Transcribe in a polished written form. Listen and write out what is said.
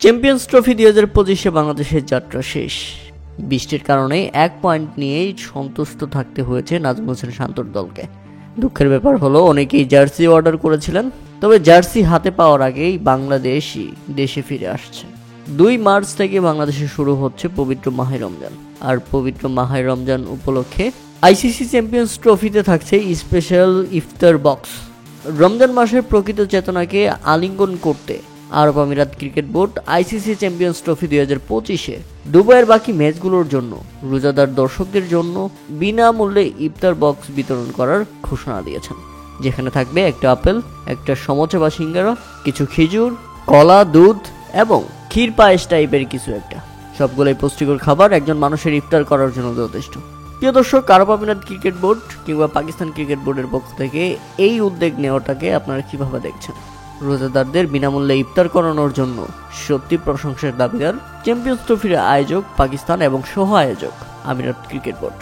Champions trophy 2025-এ বাংলাদেশের যাত্রা শেষ। বৃষ্টির কারণে 1 পয়েন্ট নিয়েই সন্তুষ্ট থাকতে হয়েছে নাজমুল হোসেন শান্তর দলকে। দুঃখের ব্যাপার হলো অনেকেই জার্সি অর্ডার করেছিলেন, তবে জার্সি হাতে পাওয়ার আগেই বাংলাদেশই দেশে ফিরে আসছে। 2 মার্চ থেকে বাংলাদেশে শুরু হচ্ছে পবিত্র মাহে রমজান, আর পবিত্র মাহে রমজান উপলক্ষে আইসিসি চ্যাম্পিয়ন্স ট্রফিতে থাকছে স্পেশাল ইফতার বক্স। রমজান মাসের প্রকৃত চেতনাকে আলিঙ্গন করতে আরব আমিরাত cricket board ICC champions trophy 2025-এ দুবাইয়ের বাকি ম্যাচগুলোর জন্য রোজাদার দর্শকদের জন্য বিনামূল্যে ইফতার বক্স বিতরণ করার ঘোষণা দিয়েছেন, যেখানে থাকবে একটা আপেল, একটা সমোসা বা সিঙ্গারা, কিছু খেজুর, কলা, দুধ এবং ক্ষীর পায়েস টাইপের কিছু একটা। সবগুলোই পুষ্টিকর খাবার একজন মানুষের ইফতার করার জন্য যথেষ্ট। প্রিয় দর্শক, আরব আমিরাত ক্রিকেট বোর্ড কিংবা পাকিস্তান ক্রিকেট বোর্ডের পক্ষ থেকে এই উদ্যোগ নেওয়াটাকে আপনারা কিভাবে দেখছেন? রোজাদারদের বিনামূল্যে ইফতার করানোর জন্য সত্যি প্রশংসার দাবিদার চ্যাম্পিয়ন্স ট্রফির আয়োজক পাকিস্তান এবং সহ আয়োজক আমিরাত ক্রিকেট বোর্ড।